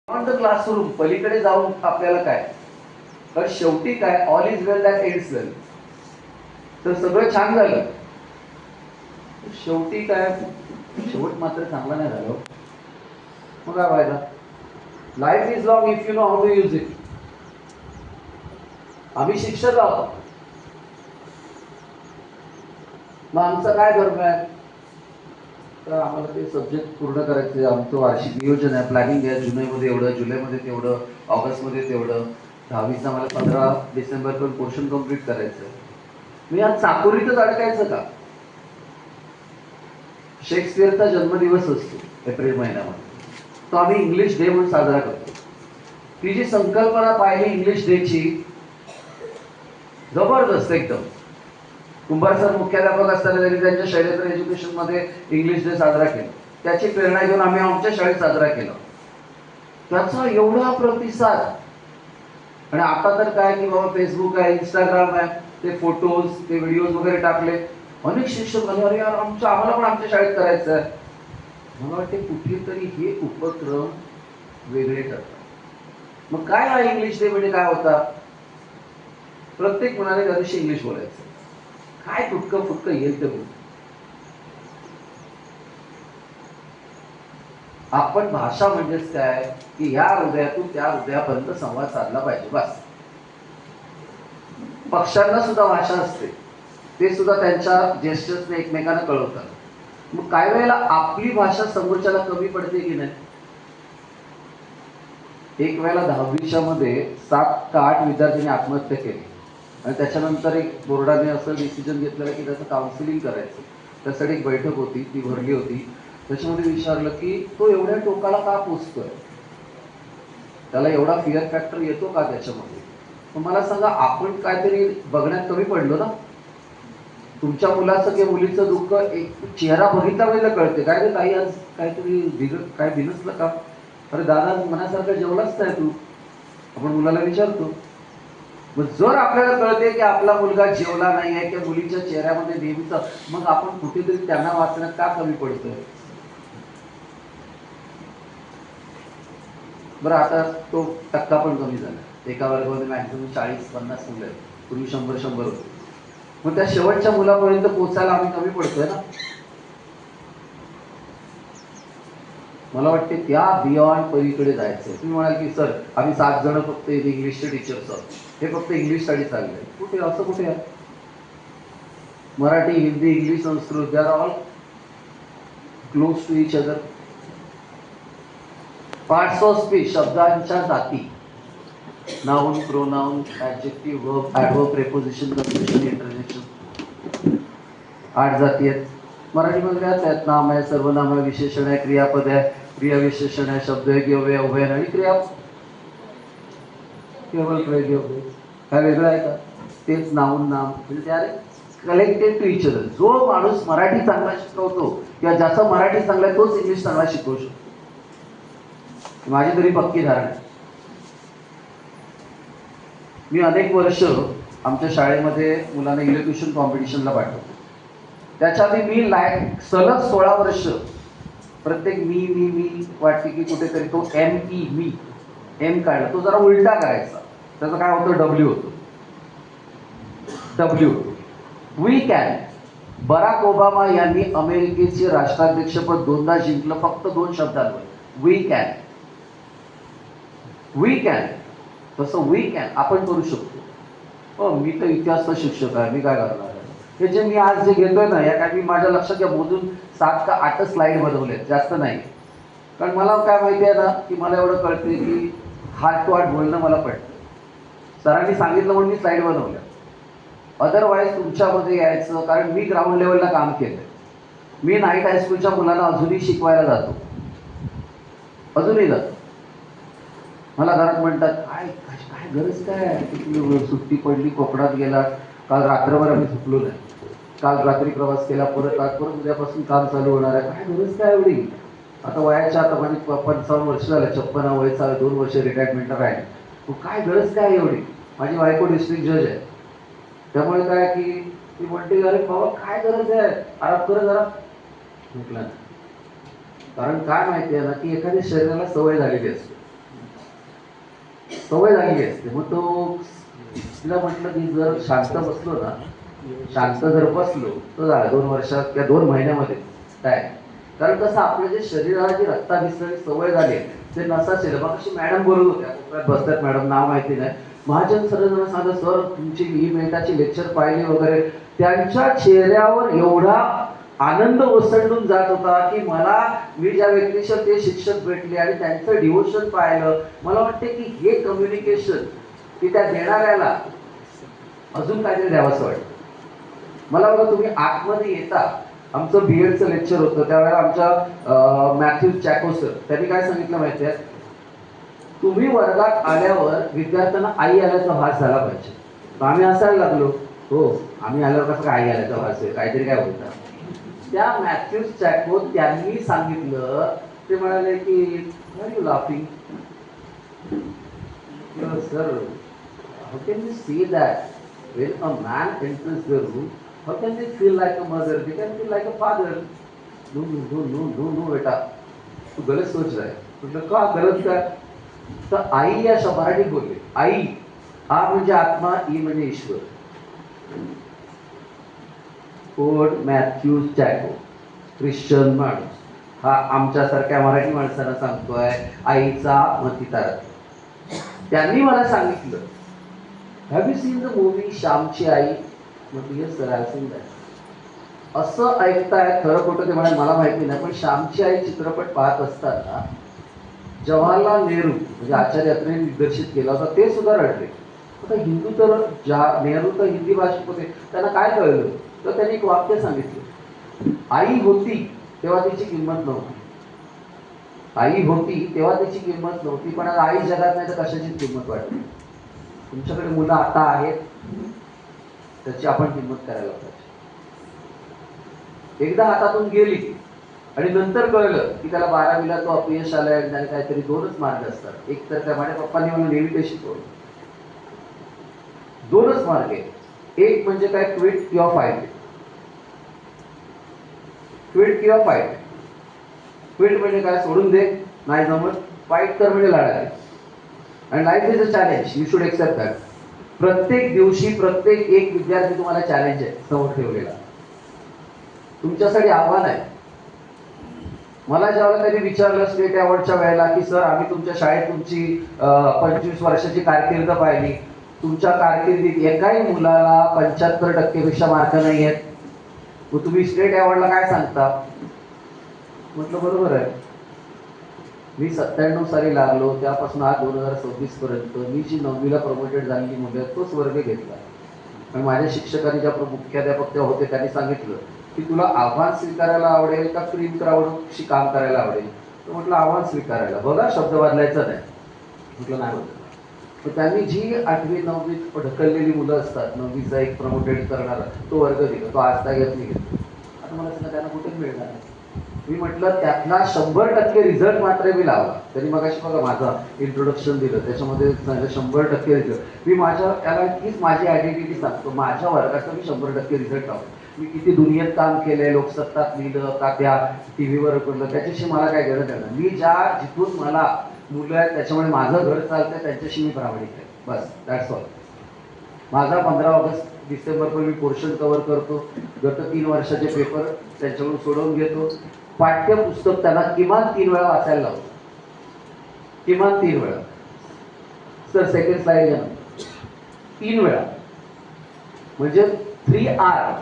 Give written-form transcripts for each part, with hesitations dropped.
On the classroom पलीकडे जाऊन आपल्याला काय, तर शेवटी काय, all is well that ends well. तर सगळं छान झालं, शेवटी काय, शेवट मात्र चांगला नाही झाला. मग काय फायदा? Life is long if you know how to use it. आम्ही शिक्षक आहोत, मग आमचं काय धर्म आहे, तर आम्हाला ते सब्जेक्ट पूर्ण करायचे. आमचं वार्षिक नियोजन आहे, प्लॅनिंग आहे. जुलैमध्ये एवढं, जुलैमध्ये तेवढं, ऑगस्टमध्ये तेवढं, 10वीचं आम्हाला 15 डिसेंबरपर्यंत पोर्शन कम्प्लीट करायचं. मी आज चाकोरीतच अडकायचं का? शेक्सपियरचा जन्मदिवस असतो एप्रिल महिन्यामध्ये, तो आम्ही इंग्लिश डे म्हणून साजरा करतो. ती जी संकल्पना पाहिली इंग्लिश डेची, जबरदस्त एकदम. कुंभार सर मुख्याध्यापक असताना त्यांनी त्यांच्या शैलेंद्र एज्युकेशनमध्ये इंग्लिश डे साजरा केला. त्याची प्रेरणा घेऊन आम्ही आमच्या शाळेत साजरा केला. त्याचा एवढा प्रतिसाद. आणि आता तर काय की बाबा फेसबुक आहे, इंस्टाग्राम आहे, ते फोटोज, ते व्हिडिओज वगैरे टाकले. अनेक शिक्षक म्हणे, अरे यार आम्हाला पण आमच्या शाळेत करायचं आहे. मला वाटते कुठेतरी हे उपक्रम वेगळे करतात. मग काय हा इंग्लिश डे म्हणजे काय होता? प्रत्येक मुलाने त्या दिवशी इंग्लिश बोलायचं. काय तुटकं फुटकं येईल ते बोल. आपण भाषा म्हणजेच काय की ह्या हृदयातून त्या हृदयापर्यंत संवाद साधला पाहिजे, बस. पक्ष्यांना सुद्धा भाषा असते, ते सुद्धा त्यांच्या जेस्चर्सने एकमेकांना कळवतात. मग काही वेळेला आपली भाषा समोरच्याला कमी पडते की नाही? एक वेळेला 10वीच्या मध्ये 7 का 8 विद्यार्थ्यांनी आत्महत्या केली. आणि त्याच्यानंतर एक बोर्डाने असं डिसिजन घेतलेलं की त्याचं काउन्सिलिंग करायचं. त्यासाठी एक बैठक होती, ती भरली होती. त्याच्यामध्ये विचारलं की तो एवढ्या टोकाला का पोचतोय, त्याला एवढा फिअर फॅक्टर येतो का त्याच्यामध्ये. मला सांगा, आपण काहीतरी बघण्यात कमी पडलो ना? तुमच्या मुलाचं किंवा मुलीचं दुःख एक चेहरा बघितला वेळेला कळते. काय रे ताई, आज काहीतरी काय बिनसलं का? अरे दादा, मनासारखं जेवलाच नाही तू, आपण मुलाला विचारतो. मग जर आपल्याला कळते की आपला मुलगा जेवला नाही आहे किंवा मुलीच्या चेहऱ्यामध्ये नेहमीच, मग आपण कुठेतरी त्यांना वाचण्यात का कमी पडतोय? बरं, आता तो टक्का पण कमी झाला. एका वर्गामध्ये मॅक्सिमम 40-50 मुलं आहेत, पूर्वी 100-100 होते. मग त्या शेवटच्या मुलापर्यंत पोहोचायला आम्ही कमी पडतोय ना? मला वाटते त्या बियॉन्ड पलीकडे जायचंय. तुम्ही म्हणाल की सर आम्ही 7 जण फक्त इंग्लिशचे टीचर्स आहोत, हे फक्त इंग्लिशसाठी चाललंय. कुठे असं कुठे आहे? Marathi, Hindi, English, Sanskrit, they are all close to each other. Parts of speech, शब्दांच्या जाती, noun, pronoun, adjective, verb, adverb, preposition, conjunction, interjection. 8 जाती आहेत. मराठीमध्ये काय आहेत? नाम आहे, सर्वनाम आहे, विशेषण आहे, क्रियापद आहे, क्रियाविशेषण आहे, शब्द आहे, अव्यय, उभयन आणि क्रिया. केवळ क्रिया काय वेगळं आहे का? तेच नाउन, नाम, म्हणजे ते आहे कलेक्टेड टू इच अदर. जो माणूस मराठी चांगला शिकवतो किंवा ज्याचा मराठी चांगला आहे तोच इंग्लिश चांगला शिकवू शकतो, माझी तरी पक्की धारणा आहे. मी अनेक वर्ष आमच्या शाळेमध्ये मुलांना इलेक्ट्रिशियन कॉम्पिटिशनला पाठवतो. त्याच्या आधी मी सलग 16 वर्ष प्रत्येक मी वाटते की कुठेतरी तो मी एम काढला, तो जरा उलटा करायचा. त्याचं काय होतं? डब्ल्यू होतो. W, we can. Barack Obama यांनी अमेरिकेचे राष्ट्राध्यक्षपद 2दा जिंकलं फक्त 2 शब्दांवर, वी कॅन. We can. तसं वी कॅन आपण करू शकतो. मी तर इतिहासचा शिक्षक आहे, मी काय करणार आहे? हे जे मी आज जे घेतोय ना, या काय मी माझ्या लक्षात घ्या, मोजून 7 का 8 स्लाईड बनवलेत, जास्त नाही. कारण मला काय माहिती आहे ना की मला एवढं कळते की हार्ट टू हार्ट बोलणं मला पडतं. सरांनी सांगितलं म्हणून मी स्लाईड बनवल्या. अदरवाईज तुमच्यामध्ये यायचं, कारण मी ग्राउंड लेवलला काम केलं. मी नाईट हायस्कूलच्या मुलांना अजूनही शिकवायला जातो, अजूनही जातो. मला घरात म्हणतात, काय काय गरज काय, सुट्टी पडली, कोकणात गेला, काल रात्रभर आम्ही झोपलो नाही, काल रात्री प्रवास केला, परत उद्यापासून काम चालू होणार आहे, काय गरज काय एवढी? आता वयाच्या, आता माझी 55 वर्ष झालं, 56 वय चालू, 2 वर्ष रिटायरमेंट आहे. काय गरज काय एवढी? माझी बायको डिस्ट्रिक्ट जज आहे, त्यामुळे काय की ती म्हणते, अरे बाबा काय गरज आहे, आराम कर जरा. म्हटलं, कारण काय माहिती आहे ना की एखाद्या शरीराला सवय झालेली असते. सवय झालेली असते. मग तो तिला म्हटलं की जर शांत बसलो ना, शांत जर बसलो तर झालं 2 वर्षात किंवा 2 महिन्यामध्ये काय. कारण कसं आपलं जे शरीराला जी रक्ताभिसरणाची सवय झाली ते नसासेल. मग कशी मॅडम बोलत होत्या, कोपऱ्यात बसतात मॅडम, नाव माहिती नाही. महाजन सरांना सांगा, सर तुमची ही मिनिटाची लेक्चर पाहिली वगैरे. त्यांच्या चेहऱ्यावर एवढा आनंद ओसंडून जात होता की मला, मी ज्या व्यक्तीशी ते शिक्षक भेटले आणि त्यांचं डिव्होशन पाहिलं, मला वाटते की हे कम्युनिकेशन की त्या देणाऱ्याला अजून काहीतरी द्यावंसं वाटतं. मला बघा, तुम्ही आतमध्ये येता. आमचं बीएडचं लेक्चर होतं त्यावेळेला आमच्या मॅथ्यू चॅको सर त्यांनी काय सांगितलं माहिती आहे, तुम्ही वर्गात आल्यावर विद्यार्थ्यांना आई आल्याचा भास झाला पाहिजे. तर आम्ही हसायला लागलो. हो, आम्ही आल्यावर कसं काय आई आल्याचा भास आहे, काहीतरी काय बोलता. त्या मॅथ्यू चॅको त्यांनी सांगितलं, ते म्हणाले की why you laughing sir, how can you see that when a man enters the room, how can they feel like a mother? They can feel like a father. No, no, no, no, no, no, बेटा, तू गलत सोच रहा है. म्हटलं का गलत काय. तर आई या मराठीत बोलले. आई, आ म्हणजे आत्मा, ई म्हणजे ईश्वर. कोड मॅथ्यू चॅको, ख्रिश्चन माणूस, हा आमच्यासारख्या मराठी माणसाला सांगतोय आईचा मतितारक. त्यांनी मला सांगितलं, have you seen the movie श्यामची आई. म्हटलं yes sir, I seen that. असं ऐकताय, खरं खोटं ते म्हणाले मला माहिती नाही, पण श्यामची आई चित्रपट पाहत असताना जवाहरलाल नेहरू म्हणजे आचार्य अत्रेंनी दिग्दर्शित केला होता, ते सुद्धा रडले. आता हिंदू तर नेहरू तर हिंदी भाषिक होते, त्यांना काय कळलं. तर त्यांनी एक वाक्य सांगितलं, आई होती तेव्हा तिची किंमत नव्हती. आई होती तेव्हा तिची किंमत नव्हती, पण आज आई जगात नाही तर कशाची किंमत वाटते. तुमच्याकडे मुलं आता आहेत, त्याची आपण किंमत करायला पाहिजे. एकदा हातातून गेली आणि नंतर कळलं की त्याला 12वीला तो अपयश आलाय आणि त्याने काहीतरी 2च मार्ग असतात. एक तर त्या माझ्या पप्पांनी मला नेहमी ते शिकवलं, 2च मार्ग आहेत. एक म्हणजे काय, क्विट किंवा फाईट. क्विट किंवा फाईट. क्विट म्हणजे काय, सोडून दे, नाही जमत. फाईट कर म्हणजे लढायला. आणि life is a challenge, you should accept that. प्रत्येक दिवशी प्रत्येक एक विद्यार्थी तुम्हाला चॅलेंज आहे समोर ठेवलेला, तुमच्यासाठी आव्हान आहे. मला ज्यावेळेला त्यांनी विचारलं स्टेट अवॉर्डच्या वेळेला की सर आम्ही तुमच्या शाळेत तुमची 25 वर्षाची कारकीर्द पाहिली, तुमच्या कारकिर्दीत एकाही मुलाला 75% पेक्षा मार्क नाही आहेत, मग तुम्ही स्टेट अवॉर्डला काय सांगता. म्हटलं बरोबर आहे. मी 97 साली लागलो, त्यापासून आज 2026 पर्यंत मी जी 9वीला प्रमोटेड झालेली मुलं तोच वर्ग घेतला. आणि माझ्या शिक्षकांनी ज्या मुख्याध्यापक त्या होते त्यांनी सांगितलं की तुला आव्हान स्वीकारायला आवडेल का क्रीम क्राऊडशी काम करायला आवडेल. तर म्हटलं आव्हान स्वीकारायला. बघा, शब्द बदलायचा नाही. म्हटलं नाही बदलला. तर त्यांनी जी 8वी 9वीत ढकललेली मुलं असतात, 9वीचा एक प्रमोटेड करणारा तो वर्ग दिला, तो आज काय घेत नाही घेतो. आता मला सांगा त्यांना कुठेच मिळणार नाही. मी म्हटलं त्यातला 100% रिझल्ट मात्र मी लावला. त्यांनी मगाशी बघा माझं इंट्रोडक्शन दिलं, त्याच्यामध्ये 100% रिझल्ट. मी माझ्या त्याला हीच माझी आयडेंटिटी सांगतो, माझ्या वर्गाचा मी 100% रिझल्ट लावतो. मी किती दुनियेत काम केलंय, लोकसत्तात लिहिलं का त्या टीव्हीवर पडलं, त्याच्याशी मला काय गरज आहे. मी जिथून मला मुलं आहेत त्याच्यामुळे माझं घर चालतंय, त्यांच्याशी मी प्रामाणिक आहे. बस, दॅट्स ऑल. माझा 15 ऑगस्ट डिसेंबरपर्यंत मी पोर्शन कव्हर करतो. गत 3 वर्षाचे पेपर त्यांच्याकडून सोडवून घेतो. पाठ्यपुस्तक त्यांना किमान 3 वेळा वाचायला लावतो. किमान 3 वेळा. सर सेकंड स्लाइड घ्या. 3 वेळा म्हणजे 3R.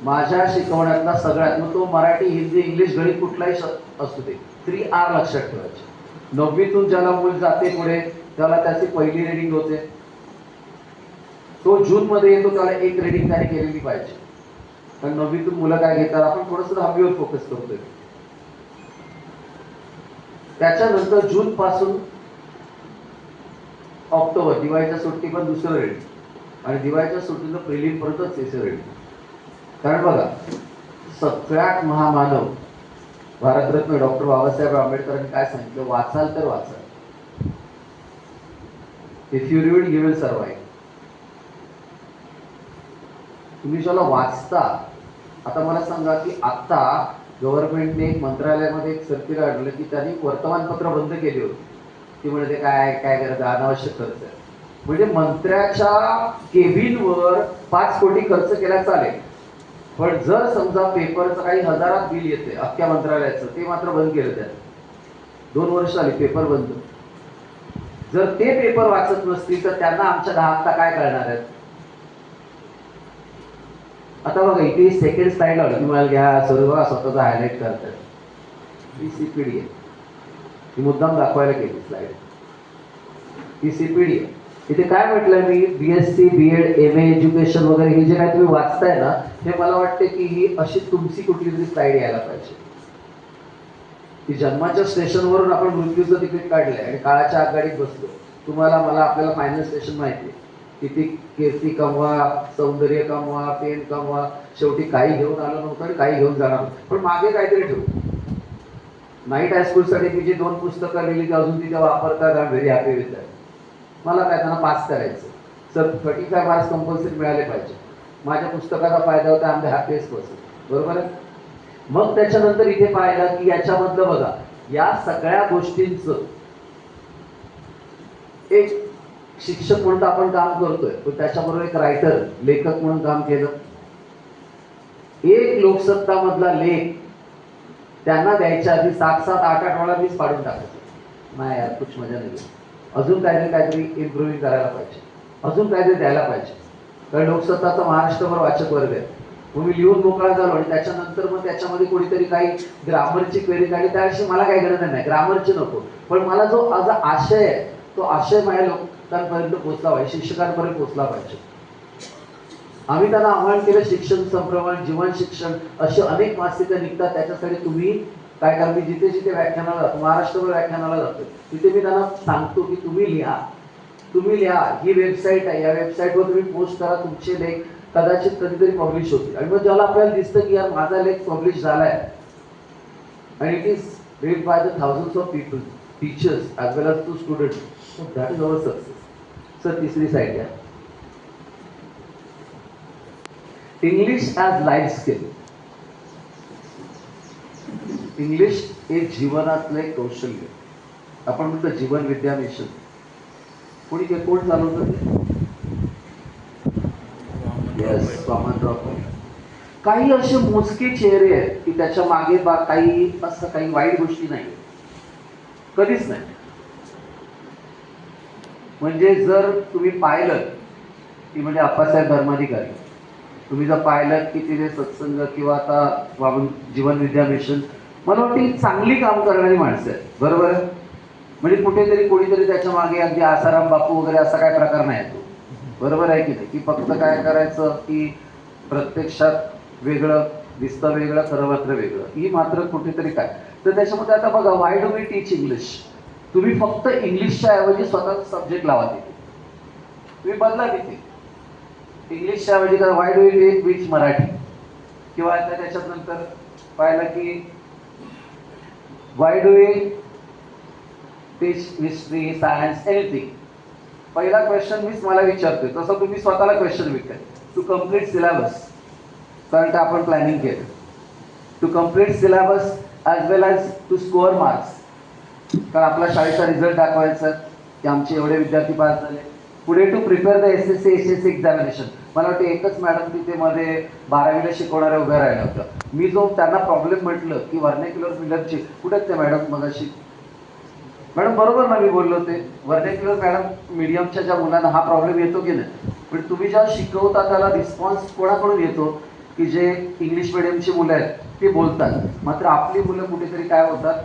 माझ्या शिकवण्यातला सगळ्यात, मग तो मराठी, हिंदी, इंग्लिश, गणित कुठलाही असू दे, 3R लक्षात ठेवायचे. 9वीतून ज्याला मूल जाते पुढे त्याला त्याची पहिली रिडिंग होते. तो जूनमध्ये येतो, त्याला एक रिडिंग त्याने केलेली पाहिजे. कारण 9वीतून मुलं काय घेतात, आपण थोडंसं 10वीवर फोकस करतोय. त्याच्यानंतर जून पासून ऑक्टोबर, दिवाळीच्या सुट्टी पण दुसरं रिडिंग, आणि दिवाळीच्या सुट्टीचं प्रिलिम पर्यंत तिसरं रिडिंग. कारण बघा, सगळ्यात महामानव भारतरत्न डॉक्टर बाबासाहेब आंबेडकरांनी काय सांगितलं, वाचाल तर वाचाल. If you read you will survive. तुम्ही ज्याला वाचता. आता मला सांगा की आता गव्हर्नमेंटने एक मंत्रालयामध्ये एक सर्क्युलर आणलं की त्यांनी वर्तमानपत्र बंद केली होती. ती म्हणते काय काय करायचं, अनावश्यक खर्च आहे. म्हणजे मंत्र्याच्या केबिनवर 5 कोटी खर्च केला चालेल, पण जर समजा पेपरचं काही हजारात बिल येते अख्ख्या मंत्रालयाचं, ते मात्र बंद केलं त्याने. 2 वर्ष झाली पेपर बंद. जर ते पेपर वाचत नसतील तर त्यांना आमच्या ग्राहकता काय करणार आहेत. आता बघा इथे सेकंड स्लाइड लावली, तुम्हाला घ्या सर्व स्वतःचा हायलाइट करतात. ही सीपीडी आहे, ही मुद्दाम दाखवायला केली स्लाइड. ही सीपीडी आहे. इथे काय म्हटलं मी, BSc BEd M A education वगैरे हे जे काय तुम्ही वाचताय ना, हे मला वाटते की ही अशी तुमची कुठली तरी स्लाइड यायला पाहिजे की जन्माच्या स्टेशनवरून आपण मृत्यूचं तिकीट काढलंय आणि काळाच्या आघाडीत बसलो. तुम्हाला मला आपल्याला फायनल स्टेशन माहिती आहे. किती कीर्ती कमवा, सौंदर्य कमवा, पेन कमवा, शेवटी काही घेऊन आलो नव्हतं आणि काही घेऊन जाणार नव्हतं, पण मागे काहीतरी ठेवू. नाईट हायस्कूलसाठी मी जी 2 पुस्तकं लिहिली ती अजून तिथे वापरतात. I am very happy with that. मला काय त्यांना पास करायचं, सर 35 मार्क्स कंपल्सरी मिळाले पाहिजे. माझ्या पुस्तकाचा फायदा होता, I am the happiest person. बरोबर आहे. मग त्याच्यानंतर इथे पाहिलं की याच्यामधलं बघा, या सगळ्या गोष्टींचं एक शिक्षक म्हणून आपण काम करतोय, पण त्याच्याबरोबर एक रायटर लेखक म्हणून काम केलं. एक लोकसत्ता मधला लेख त्यांना द्यायच्या आधी 7-7, 8-8 वेळा मीच पाडून टाकायचं. नाही यार कुछ मजा नाही, अजून काहीतरी इम्प्रूव्हिंग करायला पाहिजे, अजून काहीतरी द्यायला पाहिजे. कारण लोकसत्ताचा महाराष्ट्रभर वाचक वर्ग आहे. मग मी लिहून मोकळा झालो आणि त्याच्यानंतर मग त्याच्यामध्ये कोणीतरी काही ग्रामरची क्वेरी काढली, त्याविषयी मला काही गरज नाही, ग्रामरची नको, पण मला जो माझा आशय आहे तो आशय माझ्या लोकांपर्यंत पोहोचला पाहिजे, शिक्षकांपर्यंत पोहोचला पाहिजे. आम्ही त्यांना आव्हान केलं, शिक्षण संप्रमण, जीवन शिक्षण अशी अनेक मासिकं निघतात. त्याच्यासाठी तुम्ही काय करा, मी जिथे जिथे व्याख्यानाला जातो, महाराष्ट्रभर व्याख्यानाला जातो, तिथे मी त्यांना सांगतो की तुम्ही लिहा, तुम्ही लिहा. ही वेबसाईट आहे, या वेबसाईटवर तुम्ही पोस्ट करा तुमचे लेख, कदाचित कधीतरी पब्लिश होतील. आणि मग ज्याला आपल्याला दिसतं की यार माझा लेख पब्लिश झालाय आणि it is read by the thousands of people, teachers as well as to students, so that is our success. Sir तिसरी साईड आहे, English as life skill. English हे जीवनातलं एक कौशल्य. आपण म्हणतो जीवन विद्या मिशन. कोणी ते कोण चालवतं ते? येस, वामनराव. काही असे मोजके चेहरे आहेत की त्याच्या मागे काही असं काही वाईट गोष्टी नाही, कधीच नाही. म्हणजे जर तुम्ही पाहिलं की म्हणजे आप्पासाहेब धर्माधिकारी, तुम्ही जर पाहिलं की तिथे सत्संग किंवा आता जीवन विद्या मिशन, मला वाटतं ही चांगली काम करणारी माणसं आहेत. बरोबर आहे. म्हणजे कुठेतरी कोणीतरी त्याच्या मागे अगदी आसाराम बापू वगैरे असा काय प्रकार नाही येतो. बरोबर आहे की नाही, की फक्त काय करायचं की प्रत्यक्षात वेगळं दिसतं, वेगळं खरं मात्र वेगळं, ही मात्र कुठेतरी काय. तर त्याच्यामध्ये आता बघा, why do we teach English. तुम्ही फक्त इंग्लिशच्या ऐवजी स्वतःचा सब्जेक्ट लावा तिथे, तुम्ही बदला तिथे. इंग्लिशच्या ऐवजी का why do we teach Marathi, किंवा आता त्याच्यात नंतर पाहिलं की why do we teach history, science, anything. पहिला क्वेश्चन मीच मला विचारतोय, तसं तुम्ही स्वतःला क्वेश्चन विचार. टू कम्प्लीट सिलेबस, कारण का आपण प्लॅनिंग केलं. To complete syllabus as well as to score marks, कारण आपल्या शाळेचा रिझल्ट दाखवायचा की आमचे एवढे विद्यार्थी पास झाले. पुढे to prepare the SSC examination. मला वाटतं एकच मॅडम तिथे मध्ये 12वीला शिकवणाऱ्या उभ्या राहिल्या होत्या. मी जो त्यांना प्रॉब्लेम म्हटलं की व्हर्नॅक्युलर फिलरची, कुठे ते मॅडम मगाशी, मॅडम बरोबर ना मी बोललो ते व्हर्नॅक्युलर. मॅडम मीडियमच्या ज्या मुलांना हा प्रॉब्लेम येतो की नाही, पण तुम्ही जेव्हा शिकवता त्याला रिस्पॉन्स कोणाकडून येतो की जे इंग्लिश मिडियमची मुलं आहेत ते बोलतात, मात्र आपली मुलं कुठेतरी काय होतात,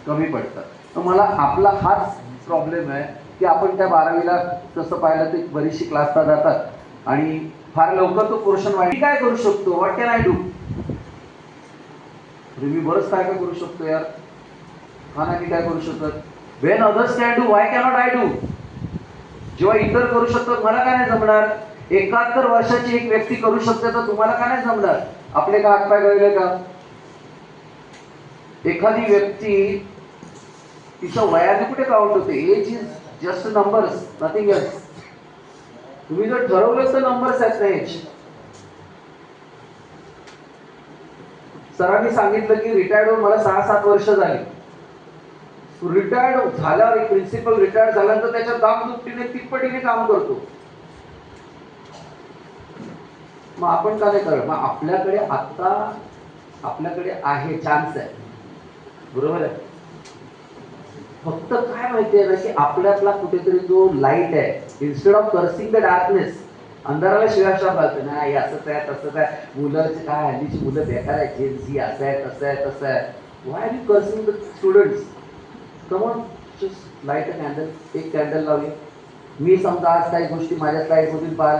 कमी पडतात. तर मला आपला हाच प्रॉब्लेम आहे की आपण त्या 12वीला तसं पाहिलं ते बरीचशी क्लासला जातात आणि फार लवकर तो पोर्शन वाईट. काय करू शकतो, व्हॉट कॅन आय डू. मी बरंच काय काय करू शकतो यार, हा नाही मी काय करू शकत. Wien others can do, Y cannot I do. जेव्हा इतर करू शकतो मला काय नाही जमणार. 71 वर्षाची एक व्यक्ती करू शकते तर तुम्हाला काय नाही जमणार. आपले का हातपाय गळले का. एखादी व्यक्ती तिच्या वयाने कुठे काउंट होते. Age is just numbers, nothing else. तुम्ही जर ठरवलं तर नंबर्स आहेत ना एज. सरांनी सांगितलं की रिटायर्ड होऊन मला 6-7 वर्ष झाली. रिटायर्ड झाल्यावर एक प्रिन्सिपल रिटायर्ड झाल्यानंतर त्याच्या दाम दुपटीने तिप्पटीने काम करतो. मग आपण का नाही करत? मग आपल्याकडे आता आपल्याकडे आहे, चान्स आहे, बरोबर आहे. फक्त काय माहितीये ना की आपल्यातला कुठेतरी जो लाईट आहे, instead of cursing the darkness, अंधाराला शिवाशाप घालतो ना, हे असंच आहे तसंच आहे, मुलांचे काय हल्लीची मुलं बेकार आहे, जेन्झी असं आहे तसं आहे तसं आहे. Why are you cursing the students? Come on, just light a candle. एक कॅन्डल लावली. मी समजा आज काही गोष्टी माझ्या स्लाईडमधून पाहा,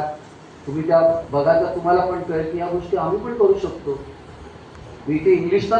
तुम्ही त्या बघा तर तुम्हाला पण कळेल की या गोष्टी आम्ही पण करू शकतो. मी इथे इंग्लिशचा